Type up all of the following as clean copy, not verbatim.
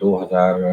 2000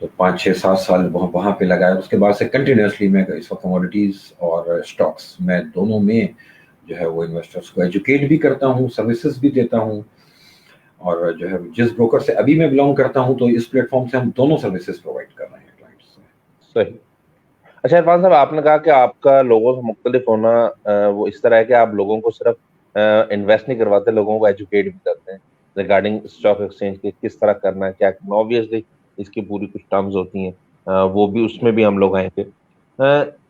تو 5 6 7 سال وہاں پہ لگایا. اس کے بعد سے کنٹینیوسلی میں اس وقت کموڈیٹیز اور اسٹاکس میں دونوں میں جو ہے وہ انویسٹرس کو ایجوکیٹ بھی کرتا ہوں, سروسز بھی دیتا ہوں. اور جو ہے جس بروکر سے ابھی میں بلانگ کرتا ہوں تو اس پلیٹ فارم سے ہم دونوں سروسز پرووائڈ کر رہے ہیں کلائنٹس سے. صحیح. اچھا عرفان صاحب, آپ نے کہا کہ آپ کا لوگوں سے مختلف ہونا وہ اس طرح ہے کہ آپ لوگوں کو صرف انویسٹ نہیں کرواتے, لوگوں کو ایجوکیٹ بھی کرتے ہیں ریگارڈنگ اسٹاک ایکسچینج کے, کس طرح کرنا ہے, کیا کرنا. آبویسلی اس کی پوری کچھ ٹرمز ہوتی ہیں, وہ بھی اس میں بھی ہم لوگ آئیں گے.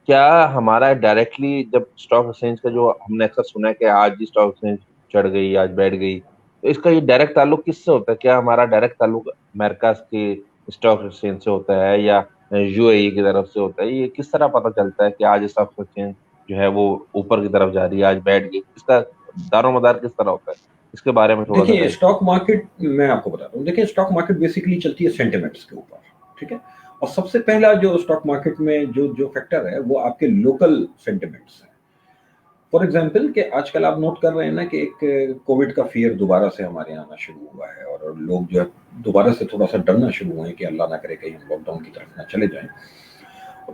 کیا ہمارا ڈائریکٹلی جب اسٹاک ایکسچینج کا, جو ہم نے اکثر سنا ہے کہ آج ہی اسٹاک ایکسچینج چڑھ گئی, آج بیٹھ گئی, تو اس کا یہ ڈائریکٹ تعلق کس سے ہوتا ہے؟ کیا ہمارا ڈائریکٹ تعلق امریکہ کے اسٹاک ایکسچینج سے ہوتا ہے یا یو اے ای کی طرف سے ہوتا ہے؟ یہ کس طرح پتہ چلتا ہے کہ آج اسٹاک ایکسچینج جو ہے وہ اوپر کی طرف جا رہی ہے, آج بیٹھ گئی؟ اس کا دار و مدار کس طرح ہوتا ہے؟ اس کے بارے میں تھوڑا سا دیکھیں ڈائریکٹ. اسٹاک مارکیٹ میں آپ کو بتاتا ہوں, دیکھیں اسٹاک مارکیٹ بیسیکلی چلتی ہے سینٹیمنٹس کے اوپر, ٹھیک ہے. اور سب سے پہلا جو اسٹاک مارکیٹ میں جو فیکٹر ہے وہ آپ کے لوکل سینٹیمنٹس ہیں. فار ایگزامپل کہ آج کل آپ نوٹ کر رہے ہیں نا کہ ایک کووڈ کا فیئر دوبارہ سے ہمارے یہاں آنا شروع ہوا ہے, اور لوگ جو ہے دوبارہ سے تھوڑا سا ڈرنا شروع ہوئے ہیں کہ اللہ نہ کرے کہیں ہم لاک ڈاؤن کی طرف نہ چلے جائیں.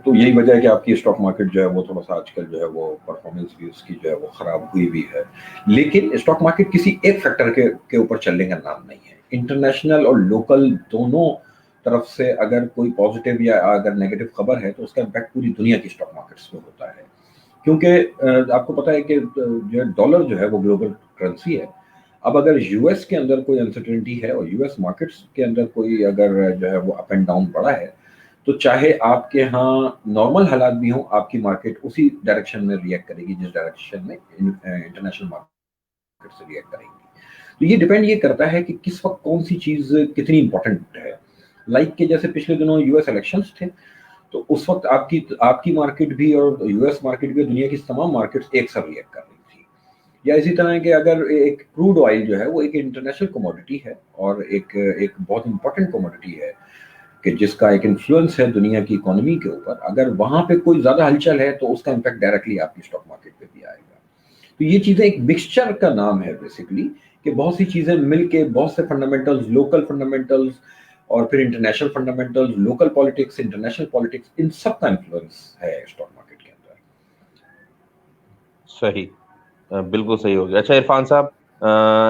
تو یہی وجہ ہے کہ آپ کی اسٹاک مارکیٹ جو ہے وہ تھوڑا سا آج کل جو ہے وہ پرفارمنس بھی اس کی جو ہے وہ خراب ہوئی بھی ہے. لیکن اسٹاک مارکیٹ کسی ایک فیکٹر کے اوپر چلنے کا نام نہیں ہے. انٹرنیشنل اور لوکل دونوں طرف سے اگر کوئی پازیٹیو یا اگر نیگیٹو خبر ہے تو اس کا امپیکٹ پوری دنیا کی اسٹاک مارکیٹس پہ ہوتا ہے. کیونکہ آپ کو پتا ہے کہ جو ہے ڈالر جو ہے وہ گلوبل کرنسی ہے. اب اگر یو ایس کے اندر کوئی انسرٹنٹی ہے اور یو ایس مارکیٹس کے اندر کوئی اگر جو ہے وہ اپ اینڈ ڈاؤن بڑا ہے, تو چاہے آپ کے ہاں نارمل حالات بھی ہوں, آپ کی مارکیٹ اسی ڈائریکشن میں ریئیکٹ کرے گی جس ڈائریکشن میں انٹرنیشنل مارکیٹ سے ریئیکٹ کرے گی. تو یہ ڈیپینڈ یہ کرتا ہے کہ کس وقت کون سی چیز کتنی امپورٹنٹ ہے. لائک کہ جیسے پچھلے دنوں یو ایس الیکشنز تھے, تو اس وقت آپ کی مارکیٹ بھی اور یو ایس مارکیٹ بھی, دنیا کی تمام مارکیٹس ایک ساتھ ریئیکٹ کر رہی تھی. یا اسی طرح کہ اگر ایک کروڈ آئل جو ہے وہ ایک انٹرنیشنل کموڈٹی ہے اور ایک بہت امپورٹنٹ کموڈٹی ہے کہ جس کا ایک انفلوئنس ہے دنیا کی اکانومی کے اوپر, اگر وہاں پہ کوئی زیادہ ہلچل ہے تو اس کا امپیکٹ ڈائریکٹلی آپ کی اسٹاک مارکیٹ پہ بھی آئے گا. تو یہ چیزیں ایک مکسچر کا نام ہے بیسیکلی, کہ بہت سی چیزیں مل کے, بہت سے فنڈامنٹلز, لوکل فنڈامنٹلز اور پھر international fundamentals, local politics, international politics, ان سب کا انفلوئنس ہے اسٹاک مارکیٹ کے اندر. صحیح, بالکل صحیح ہو گیا. اچھا عرفان صاحب,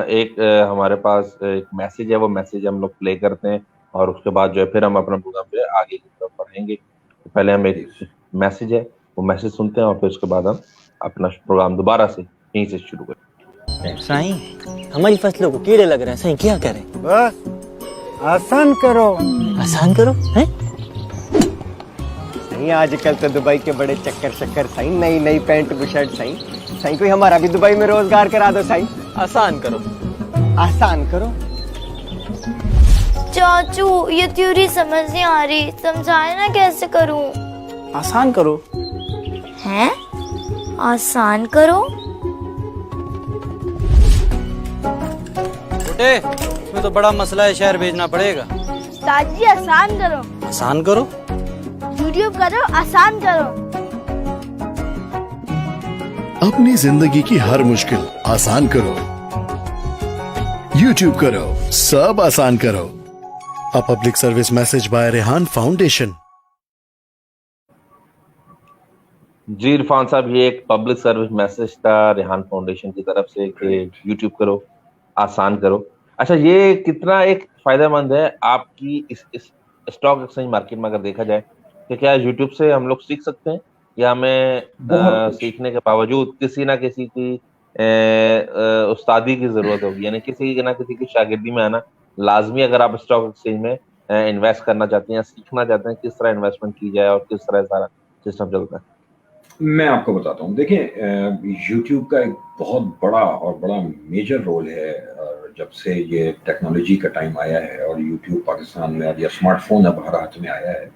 ایک ہمارے پاس ایک میسج ہے, وہ میسج ہم لوگ پلے کرتے ہیں اور اس کے بعد جو ہے پھر ہم اپنا پروگرام جو ہے آگے کی طرف بڑھیں گے. پہلے ہم ایک میسج ہے وہ میسج سنتے ہیں اور پھر اس کے بعد ہم اپنا پروگرام دوبارہ سے یہیں سے شروع کریں. سائیں, ہماری فصلوں کو کیڑے لگ رہے ہیں, سائیں کیا کریں؟ بس آسان کرو. آسان کرو ہیں؟ نہیں آج کل تو دبئی کے بڑے چکر سائیں, نئی نئی پینٹ بشرٹ سائیں کوئی ہمارا بھی دبئی میں روزگار کرا دو سائیں. آسان کرو. آسان کرو. چاچو یہ تھیوری سمجھ نہیں آ رہی, سمجھائے نا کیسے کروں. آسان کرو. ہیں آسان کرو؟ بیٹے اس میں تو بڑا مسئلہ ہے, شہر بھیجنا پڑے گا. تاجی آسان کرو. آسان کرو. یوٹیوب کرو, آسان کرو. اپنی زندگی کی ہر مشکل آسان کرو. یوٹیوب کرو, سب آسان کرو. A public service message by Rehan foundation. جی عرفان صاحب, یہ ایک پبلک سروس میسج تھا ریحان فاؤنڈیشن کی طرف سے کہ یوٹیوب کرو, آسان کرو. اچھا, یہ کتنا ایک فائدہ مند ہے آپ کی اس اسٹاک ایکسچینج مارکیٹ میں اگر دیکھا جائے کہ کیا یوٹیوب سے ہم لوگ سیکھ سکتے ہیں, یا ہمیں سیکھنے کے باوجود کسی نہ کسی کی استادی کی ضرورت ہوگی, یعنی کسی نہ کسی کی شاگردی میں آنا لازمی اگر آپ اسٹاک ایکسچینج میں انویسٹ کرنا چاہتے ہیں یا سیکھنا چاہتے ہیں کس طرح انویسٹمنٹ کی جائے اور کس طرح سارا سسٹم چلتا ہے؟ میں آپ کو بتاتا ہوں. دیکھیں یوٹیوب کا ایک بہت بڑا میجر رول ہے جب سے یہ ٹیکنالوجی کا ٹائم آیا ہے اور یوٹیوب پاکستان میں یا اسمارٹ فون اب ہر ہاتھ میں آیا ہے,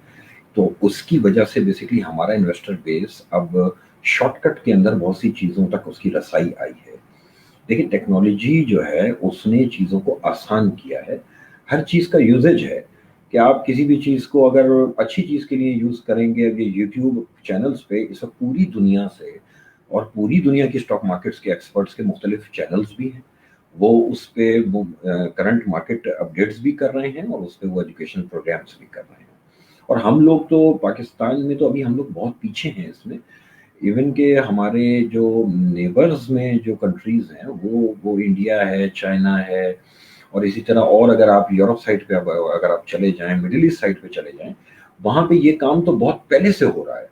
تو اس کی وجہ سے بیسیکلی ہمارا انویسٹر بیس اب شارٹ کٹ کے اندر بہت سی چیزوں تک اس کی رسائی آئی ہے. لیکن ٹیکنالوجی جو ہے اس نے چیزوں کو آسان کیا ہے. ہر چیز کا یوزیج ہے کہ آپ کسی بھی چیز کو اگر اچھی چیز کے لیے یوز کریں گے. یہ یوٹیوب چینلز پہ اس وقت پوری دنیا سے اور پوری دنیا کی اسٹاک مارکیٹس کے ایکسپرٹس کے مختلف چینلز بھی ہیں, وہ اس پہ کرنٹ مارکیٹ اپڈیٹس بھی کر رہے ہیں اور اس پہ وہ ایجوکیشن پروگرامس بھی کر رہے ہیں. اور ہم لوگ تو پاکستان میں تو ابھی ہم لوگ بہت پیچھے ہیں اس میں. ایون کہ ہمارے جو نیبرز میں جو کنٹریز ہیں وہ انڈیا ہے, چائنا ہے, اور اسی طرح اور اگر آپ یورپ سائڈ پہ اگر آپ چلے جائیں, مڈل ایسٹ سائڈ پہ چلے جائیں, وہاں پہ یہ کام تو بہت پہلے سے ہو رہا ہے.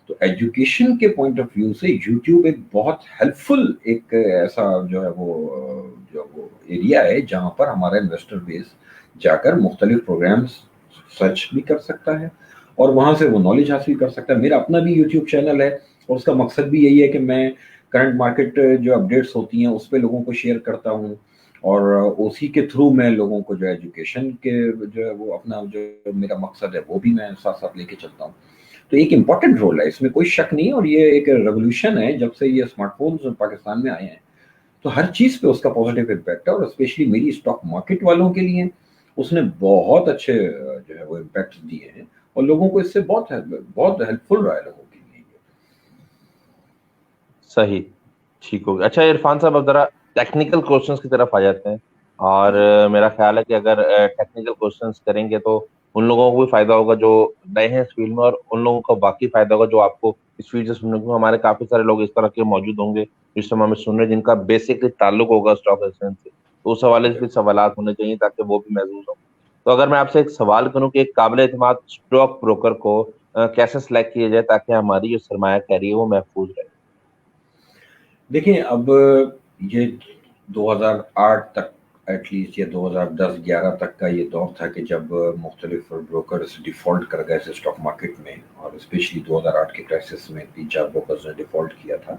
تو ایجوکیشن کے پوائنٹ آف ویو سے یوٹیوب ایک بہت ہیلپ فل ایک ایسا جو ہے وہ ایریا ہے جہاں پر ہمارا انویسٹر بیس جا کر مختلف پروگرامز سرچ بھی کر سکتا ہے اور وہاں سے وہ نالج حاصل کر سکتا ہے. میرا اپنا بھی یوٹیوب چینل ہے اور اس کا مقصد بھی یہی ہے کہ میں کرنٹ مارکیٹ جو اپڈیٹس ہوتی ہیں اس پہ لوگوں کو شیئر کرتا ہوں, اور اسی کے تھرو میں لوگوں کو جو ایجوکیشن کے جو ہے وہ اپنا جو میرا مقصد ہے وہ بھی میں ساتھ ساتھ لے کے چلتا ہوں. تو ایک امپورٹنٹ رول ہے, اس میں کوئی شک نہیں, اور یہ ایک ریولیوشن ہے جب سے یہ اسمارٹ فونز پاکستان میں آئے ہیں. تو ہر چیز پہ اس کا پازیٹیو امپیکٹ ہے, اور اسپیشلی میری اسٹاک مارکیٹ والوں کے لیے اس نے بہت اچھے جو ہے وہ امپیکٹ دیے ہیں, اور لوگوں کو اس سے بہت ہیلپ فل رہا ہے لوگوں کے لیے. صحیح, ٹھیک ہو گیا. اچھا عرفان صاحب, اب ذرا ٹیکنیکل کوشچنس کی طرف آ جاتے ہیں, اور میرا خیال ہے کہ اگر ٹیکنیکل کوشچنس کریں گے تو ان لوگوں کو بھی فائدہ ہوگا جو نئے ہیں اس فیلڈ میں, اور ان لوگوں کو باقی فائدہ ہوگا جو آپ کو اس فیلڈ سے سننے کو. ہمارے کافی سارے لوگ اس طرح کے موجود ہوں گے جس میں ہمیں سن رہے جن کا بیسکلی تعلق ہوگا اسٹاک ایکسچینج سے, تو اس حوالے سے بھی سوالات ہونے چاہیے تاکہ وہ بھی محظوظ ہوں. تو اگر میں آپ سے ایک سوال کروں کہ ایک قابل اعتماد اسٹاک بروکر کو کیسے سلیکٹ کیا جائے تاکہ ہماری جو سرمایہ کاری ہے وہ محفوظ رہے. دیکھیں, اب یہ 2008 تک ایٹ لیسٹ یا 2010-11 تک کا یہ دور تھا کہ جب مختلف بروکرز ڈیفالٹ کر گئے تھے اسٹاک مارکیٹ میں, اور اسپیشلی 2008 کے کرائسس میں 3-4 بروکرز نے ڈیفالٹ کیا تھا.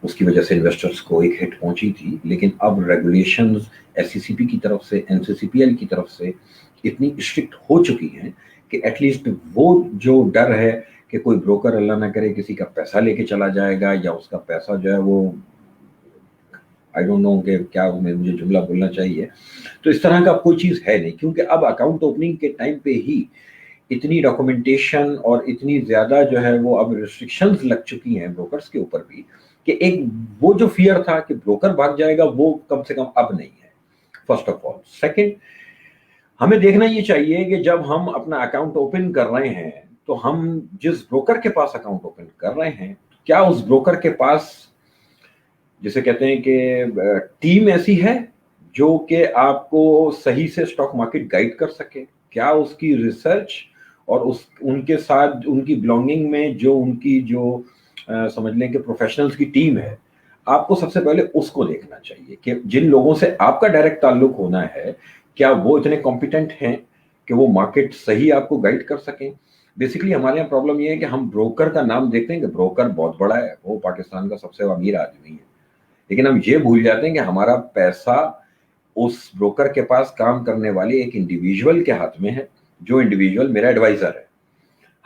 اس کی وجہ سے انویسٹرز کو ایک ہٹ پہنچی تھی. لیکن اب ریگولیشنز SECP کی طرف سے, NCCPL کی طرف سے اتنی اسٹرکٹ ہو چکی ہیں کہ ایٹ لیسٹ وہ جو ڈر ہے کہ کوئی بروکر اللہ نہ کرے کسی کا پیسہ لے کے چلا جائے گا, یا اس کا پیسہ جو ہے وہ آئی ڈونٹ نو کہ کیا مجھے جملہ بولنا چاہیے, تو اس طرح کا کوئی چیز ہے نہیں. کیونکہ اب اکاؤنٹ اوپننگ کے ٹائم پہ ہی اتنی ڈاکومنٹیشن اور اتنی زیادہ جو ہے وہ اب ریسٹرکشنز لگ چکی ہیں بروکرز کے اوپر بھی, کہ ایک وہ جو فیئر تھا کہ بروکر بھاگ جائے گا وہ کم سے کم اب نہیں ہے, فرسٹ آف آل. سیکنڈ, ہمیں دیکھنا یہ چاہیے کہ جب ہم اپنا اکاؤنٹ اوپن کر رہے ہیں تو ہم جس بروکر کے پاس اکاؤنٹ اوپن کر رہے ہیں, کیا اس بروکر کے پاس جسے کہتے ہیں کہ ٹیم ایسی ہے جو کہ آپ کو صحیح سے اسٹاک مارکیٹ گائیڈ کر سکے. کیا اس کی ریسرچ اور ان کے ساتھ ان کی بلانگنگ میں جو ان کی جو سمجھ لیں کہ پروفیشنلز کی ٹیم ہے, آپ کو سب سے پہلے اس کو دیکھنا چاہیے کہ جن لوگوں سے آپ کا ڈائریکٹ تعلق ہونا ہے کیا وہ اتنے کمپیٹنٹ ہیں کہ وہ مارکیٹ صحیح آپ کو گائیڈ کر سکیں. بیسیکلی ہمارے یہاں پرابلم یہ ہے کہ ہم بروکر کا نام دیکھتے ہیں کہ بروکر بہت بڑا ہے, وہ پاکستان کا سب سے امیر آدمی ہے, لیکن ہم یہ بھول جاتے ہیں کہ ہمارا پیسہ اس بروکر کے پاس کام کرنے والے ایک انڈیویجول کے ہاتھ میں ہے, جو انڈیویجول میرا ایڈوائزر ہے.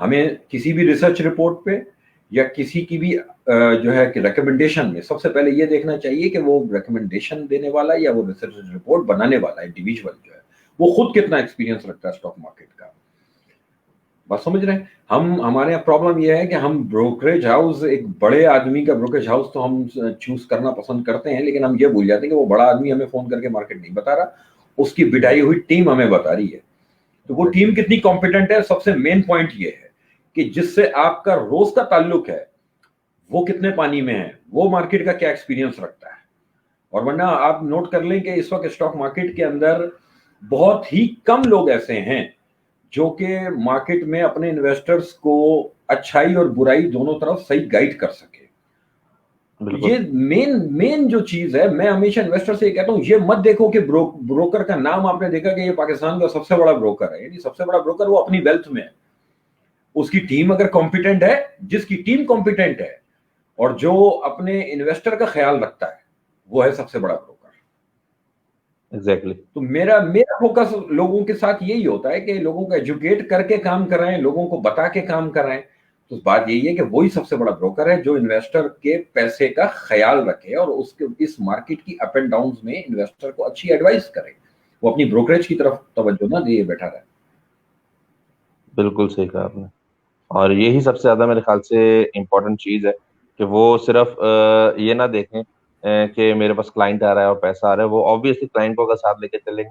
ہمیں کسی بھی ریسرچ رپورٹ پہ یا کسی کی بھی جو ہے کہ ریکمنڈیشن میں سب سے پہلے یہ دیکھنا چاہیے کہ وہ ریکمنڈیشن دینے والا یا وہ ریسرچ رپورٹ بنانے والا انڈیویجول جو ہے وہ خود کتنا ایکسپیرینس رکھتا ہے اسٹاک مارکیٹ کا. بات سمجھ رہے ہیں؟ ہمارے یہاں پرابلم یہ ہے کہ ہم بروکریج ہاؤس, ایک بڑے آدمی کا بروکریج ہاؤس تو ہم چوز کرنا پسند کرتے ہیں, لیکن ہم یہ بھول جاتے ہیں کہ وہ بڑا آدمی ہمیں فون کر کے مارکیٹ نہیں بتا رہا, اس کی بٹائی ہوئی ٹیم ہمیں بتا رہی ہے. تو وہ ٹیم کتنی کمپیٹنٹ ہے, سب سے مین پوائنٹ یہ ہے کہ جس سے آپ کا روز کا تعلق ہے وہ کتنے پانی میں ہے, وہ مارکیٹ کا کیا ایکسپیرینس رکھتا ہے. اور ورنہ آپ نوٹ کر لیں کہ اس وقت اسٹاک مارکیٹ کے اندر بہت ہی کم لوگ ایسے ہیں جو کہ مارکیٹ میں اپنے انویسٹرز کو اچھائی اور برائی دونوں طرف صحیح گائیڈ کر سکے. یہ مین جو چیز ہے, میں ہمیشہ انویسٹر سے یہ کہتا ہوں, یہ مت دیکھو کہ بروکر کا نام آپ نے دیکھا کہ یہ پاکستان کا سب سے بڑا بروکر ہے, یعنی سب سے بڑا بروکر وہ اپنی ویلتھ میں ہے. اس کی ٹیم اگر کمپیٹنٹ ہے, جس کی ٹیم کمپیٹنٹ ہے اور جو اپنے انویسٹر کا خیال رکھتا ہے, وہ ہے سب سے بڑا بروکر. ایگزیکٹلی. تو میرا فوکس لوگوں کے ساتھ یہی ہوتا ہے کہ لوگوں کو ایجوکیٹ کر کے کام کرائیں, لوگوں کو بتا کے کام کرائیں. تو بات یہی ہے کہ وہی سب سے بڑا بروکر ہے جو انویسٹر کے پیسے کا خیال رکھے اور اس مارکیٹ کی اپ اینڈ ڈاؤنز میں انویسٹر کو اچھی ایڈوائس کرے. وہ اپنی بروکریج کی طرف توجہ نہ دے بیٹھا رہے. بالکل صحیح کہا آپ نے, اور یہی سب سے زیادہ میرے خیال سے امپورٹنٹ چیز ہے کہ وہ صرف یہ نہ دیکھیں کہ میرے پاس کلائنٹ آ رہا ہے اور پیسہ آ رہا ہے. وہ آبویسلی کلائنٹ کو اگر ساتھ لے کے چلیں گے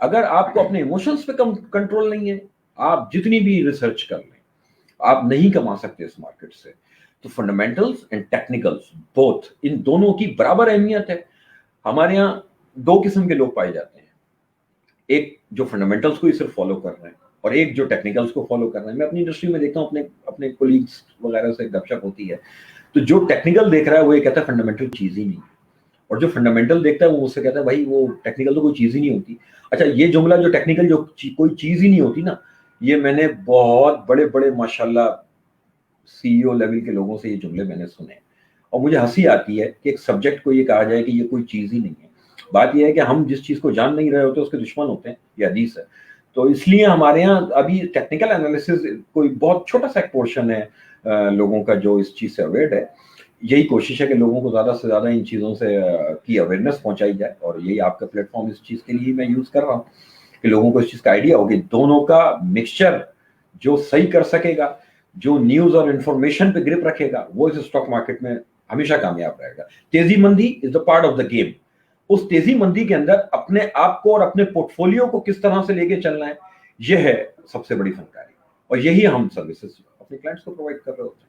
اگر آپ کو اپنے ایموشنس پہ کنٹرول نہیں ہے، آپ جتنی بھی ریسرچ کر لیں آپ نہیں کما سکتے اس مارکیٹ سے. تو فنڈامنٹلز اینڈ ٹیکنیکلز بوتھ، ان دونوں کی برابر اہمیت ہے. ہمارے یہاں دو قسم کے لوگ پائے جاتے ہیں، ایک جو فنڈامنٹلز کو ہی صرف فالو کر رہے ہیں اور ایک جو ٹیکنیکلز کو فالو کر رہے ہیں. میں اپنی انڈسٹری میں دیکھتا ہوں، اپنے کولیگس وغیرہ سے گپ شپ ہوتی ہے، تو جو ٹیکنیکل دیکھ رہا ہے وہ یہ کہتا ہے فنڈامنٹل چیز ہی نہیں، اور جو فنڈامنٹل دیکھتا ہے وہ مجھ سے کہتا ہے بھائی وہ ٹیکنیکل تو کوئی چیز ہی نہیں ہوتی. اچھا یہ جملہ جو ٹیکنیکل جو کوئی چیز ہی نہیں ہوتی نا، یہ میں نے بہت بڑے بڑے ماشاءاللہ سی او لیول کے لوگوں سے یہ جملے میں نے سنے، اور مجھے ہنسی آتی ہے کہ ایک سبجیکٹ کو یہ کہا جائے کہ یہ کوئی چیز ہی نہیں ہے. بات یہ ہے کہ ہم جس چیز کو جان نہیں رہے ہوتے اس کے دشمن ہوتے ہیں، یہ حدیث ہے. تو اس لیے ہمارے ہاں ابھی ٹیکنیکل انالیسز کوئی بہت چھوٹا سا ایک پورشن ہے لوگوں کا جو اس چیز سے اویئر ہے. یہی کوشش ہے کہ لوگوں کو زیادہ سے زیادہ ان چیزوں سے کی اویئرنیس پہنچائی جائے، اور یہی آپ کا پلیٹ فارم اس چیز کے لیے میں یوز کر رہا ہوں کہ لوگوں کو اس چیز کا آئیڈیا ہو کہ دونوں کا مکسچر جو صحیح کر سکے گا، جو نیوز اور انفارمیشن پہ گرپ رکھے گا، وہ اس اسٹاک مارکیٹ میں ہمیشہ کامیاب رہے گا. تیزی مندی is the part of the game. اس تیزی مندی کے اندر اپنے آپ کو اور اپنے پورٹ فولیو کو کس طرح سے لے کے چلنا ہے، یہ ہے سب سے بڑی فنکاری، اور یہی ہم سروسز اپنے کلائنٹس کو پرووائڈ کر رہے ہوتے ہیں.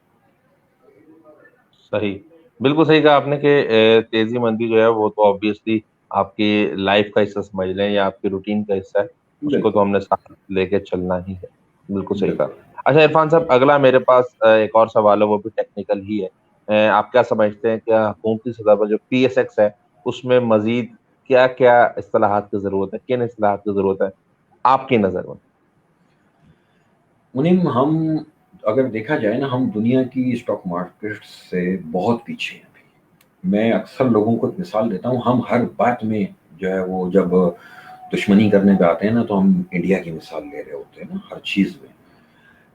صحیح، بالکل صحیح کہا آپ نے کہ تیزی مندی جو ہے وہ تو آبویسلی آپ کی لائف کا حصہ سمجھ لیں یا آپ کی روٹین کا حصہ ہے، اس کو تو ہم نے ساتھ لے کے چلنا ہی ہے. بالکل صحیح کہا. اچھا عرفان صاحب، اگلا میرے پاس ایک اور سوال ہے، وہ بھی ٹیکنیکل ہی ہے. آپ کیا سمجھتے ہیں کہ حکومتی سطح پر جو پی ایس ایکس ہے اس میں مزید کیا کیا اصطلاحات کی ضرورت ہے، کن اصطلاحات کی ضرورت ہے آپ کی نظر میں؟ منیم، ہم اگر دیکھا جائے نا، ہم دنیا کی اسٹاک مارکیٹ سے بہت پیچھے ہیں ابھی. میں اکثر لوگوں کو ایک مثال دیتا ہوں، ہم ہر بات میں جو ہے وہ جب دشمنی کرنے پہ آتے ہیں نا تو ہم انڈیا کی مثال لے رہے ہوتے ہیں نا ہر چیز میں.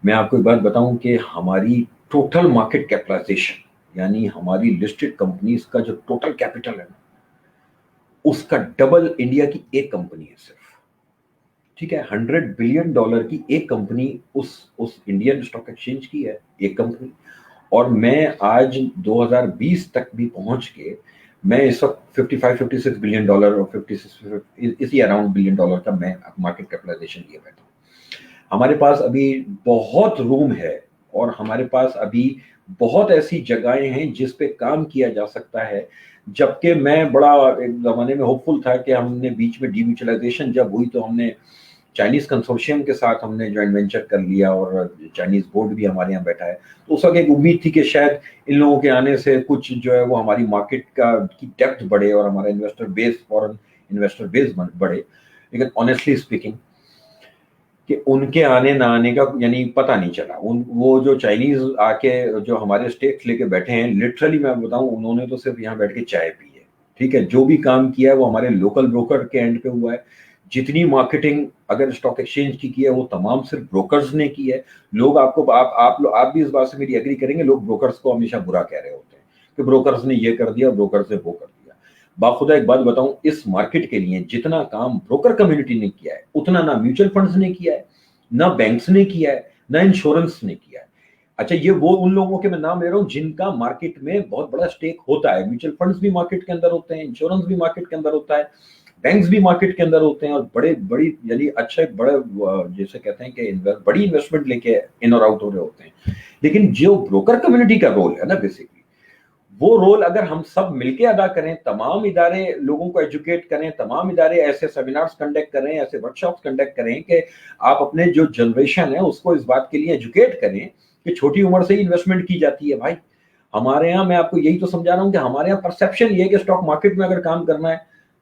میں آپ کو ایک بات بتاؤں کہ ہماری ٹوٹل مارکیٹ کیپٹلائزیشن، یعنی ہماری لسٹڈ کمپنیز کا جو ٹوٹل کیپٹل ہے نا، اس کا ڈبل انڈیا کی ایک کمپنی ہے صرف. ٹھیک ہے، $100 بلین کی ایک کمپنی اس انڈین اسٹاک ایکسچینج کی ہے، ایک کمپنی. اور میں آج 2020 تک بھی پہنچ کے میں اس وقت $55-56 بلین اور 56 اسی اراؤنڈ بلین کا میں مارکیٹ کیپٹلائزیشن لیے بیٹھا ہوں. ہمارے پاس ابھی بہت روم ہے، اور ہمارے پاس ابھی بہت ایسی جگہیں ہیں جس پہ کام کیا جا سکتا ہے. جبکہ میں بڑا ایک زمانے میں ہوپ فل تھا کہ ہم نے بیچ میں ڈی میوچلائزیشن جب ہوئی تو ہم نے چائنیز کنسورشیم کے ساتھ ہم نے جوائنٹ وینچر کر لیا، اور چائنیز بورڈ بھی ہمارے یہاں بیٹھا ہے. تو اس وقت ایک امید تھی کہ شاید ان لوگوں کے آنے سے کچھ جو ہے وہ ہماری مارکیٹ کی ڈیپتھ بڑھے اور ہمارا انویسٹر بیس، فورن انویسٹر بیس بڑھے. لیکن آنیسٹلی اسپیکنگ کہ ان کے آنے نہ آنے کا یعنی پتہ نہیں چلا. وہ جو چائنیز آ کے جو ہمارے اسٹیکس لے کے بیٹھے ہیں، لٹرلی میں بتاؤں انہوں نے تو صرف یہاں بیٹھ کے چائے پی ہے. ٹھیک ہے، جو بھی کام کیا ہے وہ ہمارے لوکل بروکر کے اینڈ پہ ہوا ہے. جتنی مارکیٹنگ اگر اسٹاک ایکسچینج کی ہے وہ تمام صرف بروکرز نے کی ہے. لوگ آپ بھی اس بات سے میری ایگری کریں گے، لوگ بروکرز کو ہمیشہ برا کہہ رہے ہوتے ہیں کہ بروکرز نے یہ کر دیا، بروکرز نے وہ کر دیا. باخدا ایک بات بتاؤں، اس مارکیٹ کے لیے جتنا کام بروکر کمیونٹی نے کیا ہے اتنا نہ میوچل فنڈز نے کیا ہے، نہ بینکس نے کیا ہے، نہ انشورنس نے کیا ہے. اچھا، یہ وہ ان لوگوں کے میں نام لے رہا ہوں جن کا مارکیٹ میں بہت بڑا اسٹیک ہوتا ہے. میوچل فنڈز بھی مارکیٹ کے اندر ہوتے ہیں، انشورنس بھی مارکیٹ کے اندر ہوتا ہے، بینکس بھی مارکیٹ کے اندر ہوتے ہیں، اور بڑی یعنی اچھا ایک بڑا جیسے کہتے ہیں کہ بڑی انویسٹمنٹ لے کے ان اور آؤٹ ہو رہے ہوتے ہیں. لیکن جو بروکر کمیونٹی کا رول ہے نا، بیسکلی وہ رول اگر ہم سب مل کے ادا کریں، تمام ادارے لوگوں کو ایجوکیٹ کریں، تمام ادارے ایسے سیمینارز کنڈکٹ کریں، ایسے ورک شاپس کنڈکٹ کریں کہ آپ اپنے جو جنریشن ہے اس کو اس بات کے لیے ایجوکیٹ کریں کہ چھوٹی عمر سے ہی انویسٹمنٹ کی جاتی ہے. بھائی ہمارے یہاں میں آپ کو یہی تو سمجھا رہا ہوں کہ ہمارے یہاں پرسیپشن یہ ہے کہ اسٹاک مارکیٹ میں اگر کام کرنا ہے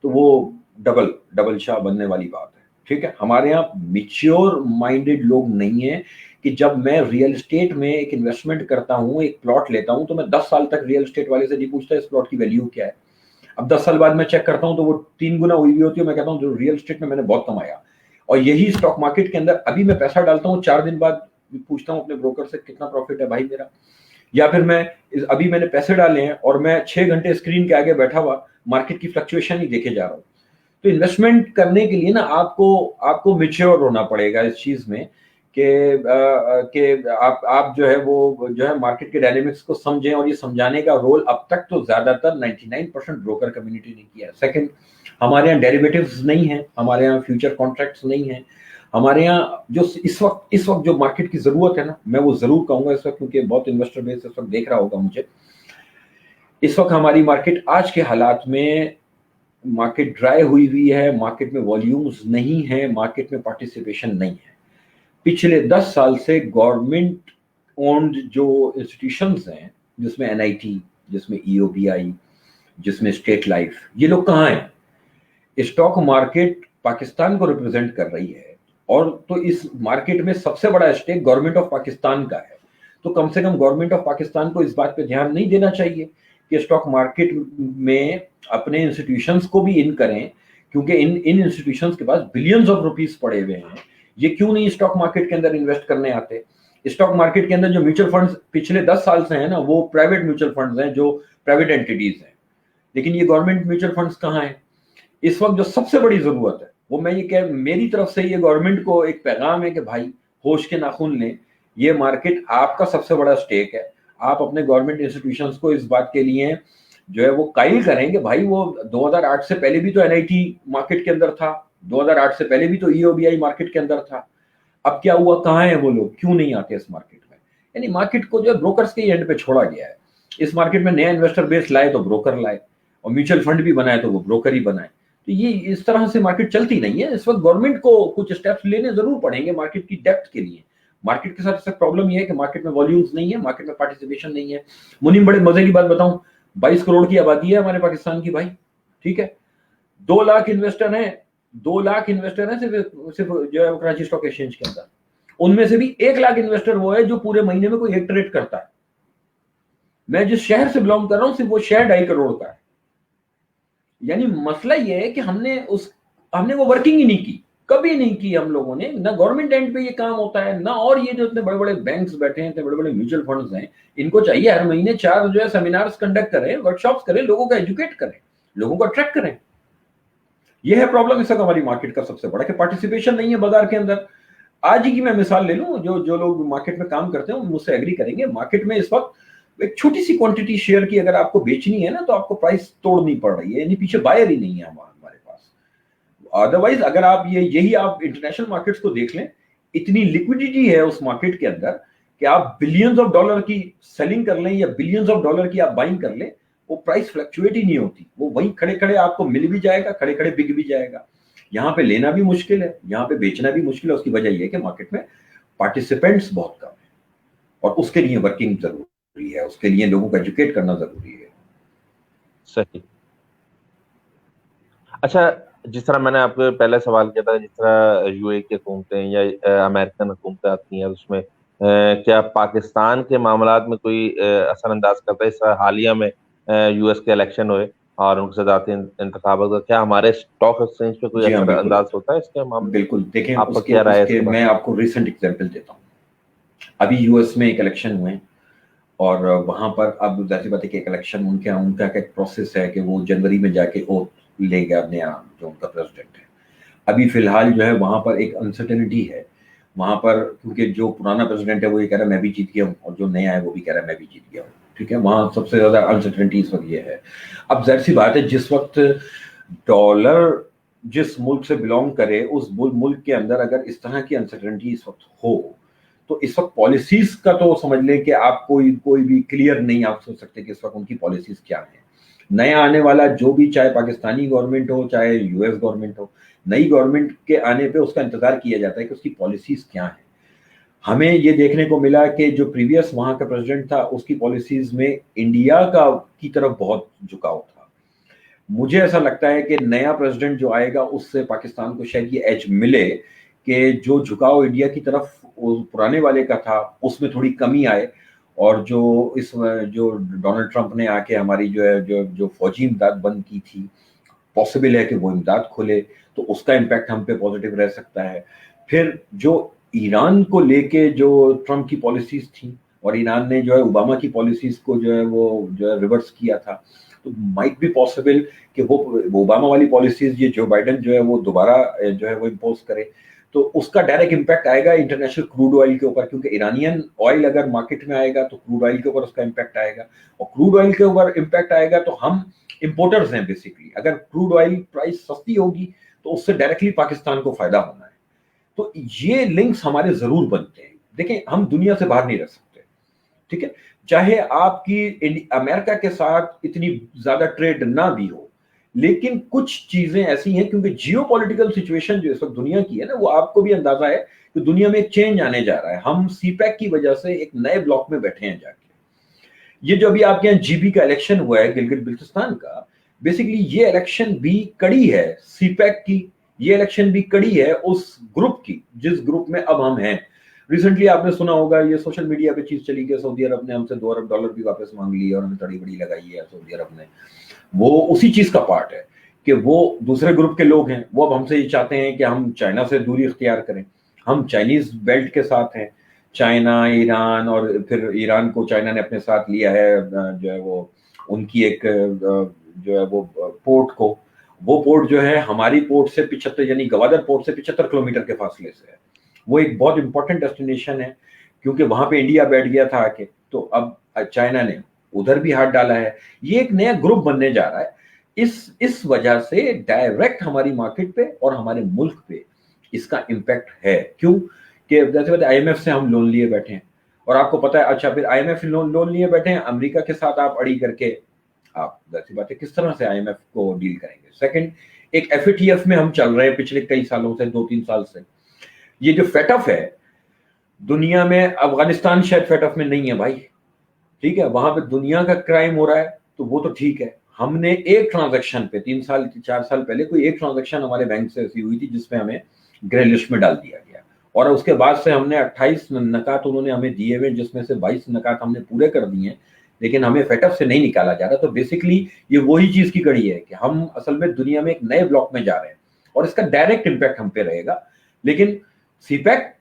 تو وہ ڈبل شاہ بننے والی بات ہے. ٹھیک ہے، ہمارے یہاں میچیور مائنڈیڈ لوگ نہیں ہیں کہ جب میں ریئل اسٹیٹ میں ایک انویسٹمنٹ کرتا ہوں، ایک پلاٹ لیتا ہوں، تو میں 10 سال تک ریئل اسٹیٹ والے سے نہیں پوچھتا اس پلاٹ کی ویلیو کیا ہے. اب 10 سال بعد میں چیک کرتا ہوں تو وہ 3 گنا ہوئی ہوتی ہے. میں کہتا ہوں جو ریئل اسٹیٹ میں نے بہت کمایا. اور یہی اسٹاک مارکیٹ کے اندر ابھی میں پیسہ ڈالتا ہوں، 4 دن بعد پوچھتا ہوں اپنے بروکر سے کتنا پروفٹ ہے بھائی میرا. یا پھر ابھی میں نے پیسے ڈالے ہیں اور میں 6 گھنٹے اسکرین کے آگے بیٹھا ہوا مارکیٹ کی فلکچویشن ہی دیکھے جا رہا ہوں. تو انویسٹمنٹ کرنے کے لیے نا آپ کو میچیور ہونا پڑے گا اس چیز میں کہ آپ جو ہے وہ جو ہے مارکیٹ کے ڈائنامکس کو سمجھیں, اور یہ سمجھانے کا رول اب تک تو زیادہ تر 99% بروکر کمیونٹی نے کیا ہے. سیکنڈ, ہمارے یہاں ڈیریویٹیوز نہیں ہیں, ہمارے یہاں فیوچر کانٹریکٹس نہیں ہیں. ہمارے یہاں جو اس وقت جو مارکیٹ کی ضرورت ہے نا, میں وہ ضرور کہوں گا اس وقت, کیونکہ بہت انویسٹر بیس اس وقت دیکھ رہا ہوگا مجھے, اس وقت ہماری مارکیٹ آج کے حالات میں مارکیٹ ڈرائی ہوئی ہے, مارکیٹ میں والیومز نہیں ہیں, مارکیٹ میں پارٹیسپیشن نہیں ہے. پچھلے 10 سال سے گورنمنٹ اونڈ جو انسٹیٹیوشنز ہیں, جس میں NIT, جس میں EOBI, جس میں اسٹیٹ لائف, یہ لوگ کہاں ہیں؟ اسٹاک مارکیٹ پاکستان کو ریپرزینٹ کر رہی ہے, اور تو اس مارکیٹ میں سب سے بڑا اسٹیک گورنمنٹ آف پاکستان کا ہے. تو کم سے کم گورنمنٹ آف پاکستان کو اس بات پہ دھیان نہیں دینا چاہیے کہ اسٹاک مارکیٹ میں اپنے انسٹیٹیوشنز کو بھی ان کریں, کیونکہ ان انسٹیٹیوشنز کے پاس بلینز آف روپیز پڑے ہوئے ہیں, یہ کیوں نہیں اسٹاک مارکیٹ کے اندر انویسٹ کرنے آتے؟ اسٹاک مارکیٹ کے اندر جو میوچل فنڈز پچھلے 10 سال سے ہیں نا, وہ پرائیویٹ میوچل فنڈز ہیں, جو پرائیویٹ اینٹیٹیز ہیں, لیکن یہ گورنمنٹ میوچل فنڈز کہاں ہیں؟ اس وقت جو سب سے بڑی ضرورت ہے وہ میں یہ کہ میری طرف سے یہ گورنمنٹ کو ایک پیغام ہے کہ بھائی ہوش کے ناخن لیں, یہ مارکیٹ آپ کا سب سے بڑا اسٹیک ہے. آپ اپنے گورنمنٹ انسٹیٹیوشنز کو اس بات کے لیے جو ہے وہ قائل کریں کہ بھائی وہ 2008 سے پہلے بھی تو NIT مارکیٹ کے اندر تھا, 2008 سے پہلے بھی تو EOBI مارکیٹ کے اندر تھا. اب کیا ہوا, کہاں ہیں وہ لوگ, کیوں نہیں آتے اس مارکیٹ میں؟ یعنی مارکیٹ کو جو ہے بروکرز کے اینڈ پہ چھوڑا گیا ہے. اس مارکیٹ میں نیا انویسٹر بیس لائے تو بروکر لائے, اور میوچل فنڈ بھی بنائے تو وہ بروکر ہی بنائے. تو یہ اس طرح سے مارکیٹ چلتی نہیں ہے. اس وقت گورنمنٹ کو کچھ اسٹیپس لینے ضرور پڑیں گے مارکیٹ کی ڈیپتھ کے لیے. مارکیٹ کے ساتھ پرابلم یہ ہے کہ مارکیٹ میں والیومز نہیں ہے, مارکیٹ میں پارٹیسپیشن نہیں ہے. منیم بڑے مزے کی بات بتاؤں, 22 کروڑ کی آبادی ہے ہمارے پاکستان کی بھائی, ٹھیک ہے, 2 لاکھ انویسٹر ہیں, 2 لاکھ انویسٹر ہیں صرف جو ہے کراچی اسٹاک ایکسچینج کے اندر. ان میں سے بھی 1 لاکھ انویسٹر وہ ہے جو پورے مہینے میں کوئی ایک ٹریڈ کرتا ہے. میں جس شہر سے بلانگ کر رہا ہوں صرف وہ شہر 2.5 کروڑ کا ہے. یعنی مسئلہ یہ ہے کہ ہم نے وہ ورکنگ ہی نہیں کی, کبھی نہیں کی ہم لوگوں نے. نہ گورنمنٹ اینڈ پہ یہ کام ہوتا ہے, نہ اور یہ جو اتنے بڑے بڑے بینکس بیٹھے ہیں, اتنے بڑے بڑے میوچل فنڈز ہیں, ان کو چاہیے ہر مہینے 4 جو ہے سیمینارز کنڈکٹ کریں, ورکشاپس کریں, لوگوں کو ایجوکیٹ کریں, لوگوں کو اٹریکٹ کریں. یہ ہے پرابلم اس وقت ہماری مارکیٹ کا سب سے بڑا, کہ پارٹیسپیشن نہیں ہے بازار کے اندر. آج ہی کی میں مثال لے لوں, جو لوگ مارکیٹ میں کام کرتے ہیں وہ مجھ سے ایگری کریں گے. مارکیٹ میں اس وقت ایک چھوٹی سی کوانٹٹی شیئر کی اگر آپ کو بیچنی ہے نا, تو آپ کو پرائس توڑنی پڑ رہی ہے, یعنی پیچھے بائر ہی نہیں ہے ہمارے پاس. ادروائز اگر آپ یہی آپ انٹرنیشنل مارکیٹس کو دیکھ لیں, اتنی لیکوڈیٹی ہے اس مارکیٹ کے اندر کہ آپ بلینز آف ڈالر کی سیلنگ کر لیں یا بلینز آف ڈالر کی آپ بائنگ کر لیں, وہ پرائس فلکچویٹ ہی نہیں ہوتی. وہ وہیں کھڑے کھڑے آپ کو مل بھی جائے گا, کھڑے کھڑے بک بھی جائے گا. یہاں پہ لینا بھی مشکل ہے, یہاں پہ بیچنا بھی مشکل ہے. اس کی وجہ یہ ہے کہ مارکیٹ میں پارٹیسپینٹس بہت کم ہیں, اور اس کے لیے ورکنگ ضروری ہے, اس کے لیے لوگوں کو ایجوکیٹ کرنا ضروری ہے. صحیح. اچھا, جس طرح میں نے آپ کو پہلے سوال کیا تھا, جس طرح UAE کی حکومتیں یا امریکن حکومتیں آتی ہیں, اس میں کیا پاکستان کے معاملات میں کوئی اثر انداز کرتا ہے؟ اس طرح حالیہ میں US کے الیکشن ہوئے اور ان کے صدارتی انتخابات, کیا ہمارے اسٹاک ایکسچینج پہ کوئی اثر انداز ہوتا ہے اس کے معاملے؟ بالکل. دیکھیں, آپ کو کیا رائے ہے؟ میں آپ کو ریسنٹ ایگزامپل دیتا ہوں. ابھی US میں ایک الیکشن ہوئے, اور وہاں پر اب ظاہر بات ہے کہ ایک الیکشن ان کا ایک پروسیس ہے کہ وہ جنوری میں جا کے اوتھ لے گا نیا جو ان کا پریزیڈنٹ ہے. ابھی فی الحال جو ہے وہاں پر ایک انسرٹنٹی ہے وہاں پر, کیونکہ جو پرانا پریزیڈنٹ ہے وہ یہ کہہ رہا ہے میں بھی جیت گیا ہوں, اور جو نیا ہے وہ بھی کہہ رہا ہے میں بھی جیت گیا ہوں. ٹھیک ہے, وہاں سب سے زیادہ انسرٹنٹی اس وقت یہ ہے. اب ظاہر سی بات ہے, جس وقت ڈالر جس ملک سے بلانگ کرے, اس ملک کے اندر اگر اس طرح کی انسرٹنٹی اس وقت ہو, تو اس وقت پالیسیز کا تو سمجھ لیں کہ آپ کوئی بھی کلیئر نہیں آپ سوچ سکتے کہ اس وقت ان کی پالیسیز کیا ہیں. نیا آنے والا جو بھی, چاہے پاکستانی گورنمنٹ ہو چاہے US گورنمنٹ ہو, نئی گورنمٹ کے آنے پہ اس کا انتظار کیا جاتا ہے کہ اس کی پالیسیز کیا ہیں. ہمیں یہ دیکھنے کو ملا کہ جو پریویس وہاں کا پریزیڈنٹ تھا, اس کی پالیسیز میں انڈیا کی طرف بہت جھکاؤ تھا. مجھے ایسا لگتا ہے کہ نیا پریزیڈنٹ جو آئے گا اس سے پاکستان کو شاید یہ ایج ملے کہ جو جھکاؤ انڈیا کی طرف پرانے والے کا تھا اس میں تھوڑی کمی آئے, اور جو ڈونلڈ ٹرمپ نے آ کے ہماری جو فوجی امداد بند کی تھی, پاسبل ہے کہ وہ امداد کھولے, تو اس کا امپیکٹ ہم پہ پازیٹیو رہ سکتا ہے. پھر جو ایران کو لے کے جو ٹرمپ کی پالیسیز تھیں, اور ایران نے جو ہے اوباما کی پالیسیز کو جو ہے وہ ریورس کیا تھا, تو مائٹ بی پاسبل کہ وہ اوباما والی پالیسیز یہ جو بائیڈن جو ہے وہ دوبارہ جو ہے وہ امپوز کرے. تو اس کا ڈائریکٹ امپیکٹ آئے گا انٹرنیشنل کروڈ آئل کے اوپر, کیونکہ ایرانین آئل اگر مارکیٹ میں آئے گا تو کروڈ آئل کے اوپر اس کا امپیکٹ آئے گا, اور کروڈ آئل کے اوپر امپیکٹ آئے گا تو ہم امپورٹرز ہیں بیسکلی. اگر کروڈ آئل پرائس سستی ہوگی تو اس سے ڈائریکٹلی پاکستان کو فائدہ ہونا ہے. تو یہ لنکس ہمارے ضرور بنتے ہیں. دیکھیں ہم دنیا سے باہر نہیں رہ سکتے, ٹھیک ہے, چاہے آپ کی امریکہ کے ساتھ اتنی زیادہ ٹریڈ نہ بھی ہو, لیکن کچھ چیزیں ایسی ہیں, کیونکہ جیو پولیٹیکل سچویشن جو اس وقت دنیا کی ہے نا, وہ آپ کو بھی اندازہ ہے کہ دنیا میں ایک چینج آنے جا رہا ہے. ہم سی پیک کی وجہ سے ایک نئے بلاک میں بیٹھے ہیں جا کے. یہ جو ابھی آپ کے یہاں جی بی کا الیکشن ہوا ہے گلگت بلتستان کا, بیسکلی یہ الیکشن بھی کڑی ہے سی پیک کی, یہ الیکشن بھی کڑی ہے اس گروپ کی جس گروپ میں اب ہم ہیں. ریسنٹلی آپ نے سنا ہوگا, یہ سوشل میڈیا پہ چیز چلی کہ سعودی عرب نے ہم سے $2 ارب بھی واپس مانگ لی اور ہمیں تڑی بڑی لگائی ہے سعودی عرب نے. وہ اسی چیز کا پارٹ ہے کہ وہ دوسرے گروپ کے لوگ ہیں, وہ اب ہم سے یہ چاہتے ہیں کہ ہم چائنا سے دوری اختیار کریں. ہم چائنیز بیلٹ کے ساتھ ہیں, چائنا, ایران, اور پھر ایران کو چائنا نے اپنے ساتھ لیا ہے جو ہے وہ ان کی ایک جو ہے وہ پورٹ کو, وہ پورٹ جو ہے ہماری پورٹ سے 75 یعنی گوادر پورٹ سے 75 کلومیٹر کے فاصلے سے ہے. وہ ایک بہت امپورٹنٹ ڈیسٹینیشن ہے کیونکہ وہاں پہ انڈیا بیٹھ گیا تھا آ کے, تو اب چائنا نے ادھر بھی ہاتھ ڈالا ہے. یہ ایک نیا گروپ بننے جا رہا ہے. اس وجہ سے ڈائریکٹ ہماری مارکیٹ پہ اور ہمارے ملک پہ اس کا امپیکٹ ہے. کیوں کہ جیسے آئی ایم ایف سے ہم لون لیے بیٹھے ہیں, اور آپ کو پتا ہے, اچھا پھر آئی ایم ایف لون لیے بیٹھے ہیں, امریکہ کے ساتھ آپ اڑی کر کے آپ ظاہر بات ہے کس طرح سے آئی ایم ایف کو ڈیل کریں گے. سیکنڈ, ایک ایف اے ٹی ایف میں ہم چل رہے ہیں پچھلے کئی سالوں سے, 2-3 سال سے. یہ جو فیٹ اف ہے دنیا میں, افغانستان شاید فیٹ اف میں نہیں ہے بھائی, ٹھیک ہے, وہاں پہ دنیا کا کرائم ہو رہا ہے تو وہ تو ٹھیک ہے. ہم نے ایک ٹرانزیکشن پہ 3-4 سال پہلے کوئی ایک ٹرانزیکشن ہمارے بینک سے ایسی ہوئی تھی جس میں ہمیں گرے لسٹ میں ڈال دیا گیا, اور اس کے بعد سے ہم نے 28 نکات انہوں نے ہمیں دیے ہوئے, جس میں سے 22 نکات ہم نے پورے کر دیے ہیں, لیکن ہمیں فیٹ اف سے نہیں نکالا جا رہا. تو بیسکلی یہ وہی چیز کی کڑی ہے کہ ہم اصل میں دنیا میں ایک نئے بلاک میں جا رہے ہیں, اور اس کا ڈائریکٹ امپیکٹ ہم پہ رہے گا. لیکن سی پیک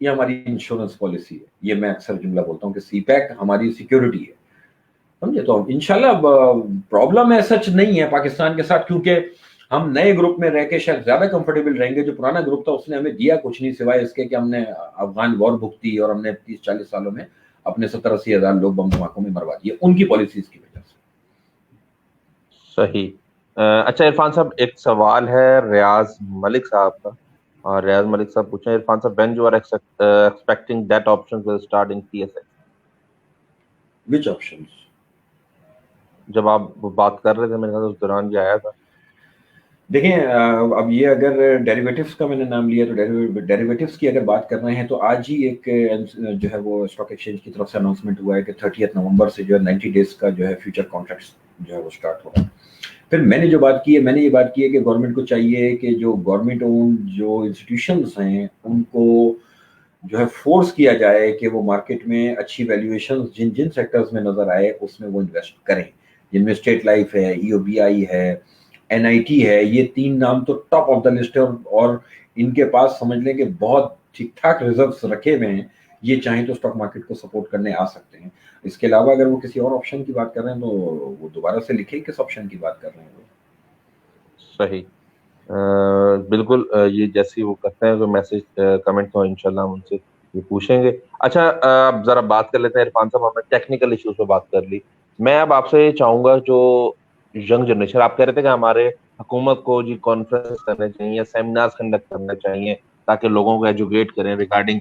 یہ ہماری انشورنس پالیسی ہے. یہ میں اکثر جملہ بولتا ہوں کہ سی پیک ہماری سیکیورٹی ہے, سمجھے. تو انشاءاللہ پرابلم ہے سچ نہیں ہے پاکستان کے ساتھ, کیونکہ ہم نئے گروپ میں رہ کے شاید زیادہ کمفرٹیبل رہیں گے. جو پرانا گروپ تھا اس نے ہمیں دیا کچھ نہیں سوائے اس کے کہ ہم نے افغان وار بھگتی اور ہم نے 30-40 سالوں میں اپنے 70-80 ہزار لوگ بم دھماکوں میں مروا دیے ان کی پالیسیز کی وجہ سے. صحیح. اچھا عرفان صاحب, ایک سوال ہے ریاض ملک صاحب کا, اور ریاض ملک صاحب پوچھیں, عرفان صاحب when you are expecting that options will start in PSX? Which options? جب آپ بات کر رہے تھے میرے خیال اس دوران یہ آیا تھا. دیکھیں اب یہ اگر ڈیریویٹیوز کا میں نے نام لیا تو ڈیریویٹیوز کی اگر بات کر رہے ہیں تو آج ہی ایک جو ہے وہ اسٹاک ایکسچینج کی طرف سے اناؤنسمنٹ ہوا ہے کہ 30 نومبر سے جو ہے 90 ڈیز کا جو ہے فیوچر کانٹریکٹس جو ہے وہ اسٹارٹ ہو رہا ہے. پھر میں نے جو بات کی ہے, میں نے یہ بات کی ہے کہ گورنمنٹ کو چاہیے کہ جو گورنمنٹ اون جو انسٹیٹیوشنز ہیں ان کو جو ہے فورس کیا جائے کہ وہ مارکیٹ میں اچھی ویلیویشنز جن سیکٹرز میں نظر آئے اس میں وہ انویسٹ کریں, جن میں اسٹیٹ لائف ہے, ای او بی آئی ہے, این آئی ٹی ہے. یہ 3 نام تو ٹاپ آف دا لسٹ ہے, اور ان کے پاس سمجھ لیں کہ بہت ٹھیک ٹھاک ریزروز رکھے ہوئے ہیں. یہ چاہیں تو اسٹاک مارکیٹ کو سپورٹ کرنے آ سکتے ہیں. اس کے علاوہ اگر وہ کسی اور آپشن کی بات کر رہے ہیں تو وہ دوبارہ سے لکھیں کس آپشن کی بات کر رہے ہیں وہ. صحیح, بالکل. یہ جیسی وہ کرتے ہیں تو میسج کمنٹ تو انشاءاللہ ہم ان سے یہ پوچھیں گے. اچھا اب ذرا بات کر لیتے ہیں عرفان صاحب, ہم نے ٹیکنیکل ایشوز پہ بات کر لی. میں اب آپ سے چاہوں گا جو ینگ جنریشن, آپ کہہ رہے تھے کہ ہمارے حکومت کو جی کانفرنس کرنے چاہیے یا سیمینارز کنڈکٹ کرنے چاہیے تاکہ لوگوں کو ایجوکیٹ کریں ریگارڈنگ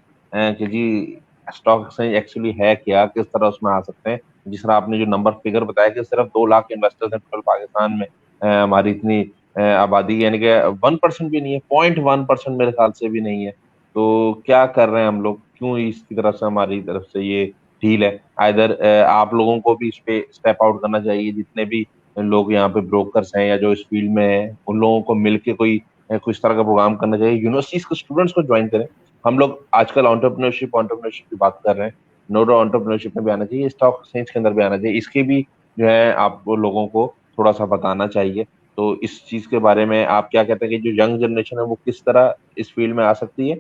کہ جی اسٹاک ایکسچینج ایکچولی ہے کیا, کس طرح اس میں آ سکتے ہیں. جس طرح آپ نے جو نمبر فگر بتایا کہ صرف 2 لاکھ انویسٹرز ہیں ٹوٹل پاکستان میں, ہماری اتنی آبادی یعنی کہ 1% بھی نہیں ہے, 0.1% میرے خیال سے بھی نہیں ہے. تو کیا کر رہے ہیں ہم لوگ, کیوں اس کی طرف سے ہماری طرف سے یہ ڈیل ہے؟ ادھر آپ لوگوں کو بھی اس پہ اسٹیپ آؤٹ کرنا چاہیے, جتنے بھی لوگ یہاں پہ بروکرس ہیں یا جو اس فیلڈ میں ہیں ان لوگوں کو مل کے کوئی کچھ طرح کا پروگرام کرنا چاہیے. یونیورسٹیز کے اسٹوڈنٹس کو جوائن کریں. ہم لوگ آج کل انٹرپرینورشپ کی بات کر رہے ہیں, نوڈو انٹرپرینورشپ میں بھی آنا چاہیے, اسٹاک ایکسچینج کے اندر بھی آنا چاہیے. اس کے بھی جو ہے آپ لوگوں کو تھوڑا سا بتانا چاہیے. تو اس چیز کے بارے میں آپ کیا کہتے ہیں کہ جو ینگ جنریشن ہے وہ کس طرح اس فیلڈ میں آ سکتی ہے,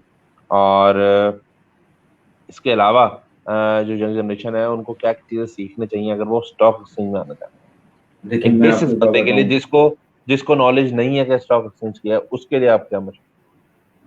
اور اس کے علاوہ جو ینگ جنریشن ہے ان کو کیا چیزیں سیکھنا چاہیے اگر وہ اسٹاک ایکسچینج میں آنا چاہتے ہیں؟ لیکن میں بندے کے لیے جس کو نالج نہیں ہے کہ اسٹاک ایکسچینج کیا ہے, اس کے لیے آپ کیا مشورہ؟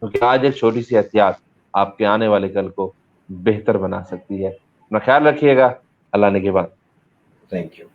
کیونکہ آج ایک چھوٹی سی احتیاط آپ کے آنے والے کل کو بہتر بنا سکتی ہے. اپنا خیال رکھیے گا. اللہ نے کے بعد. Thank you.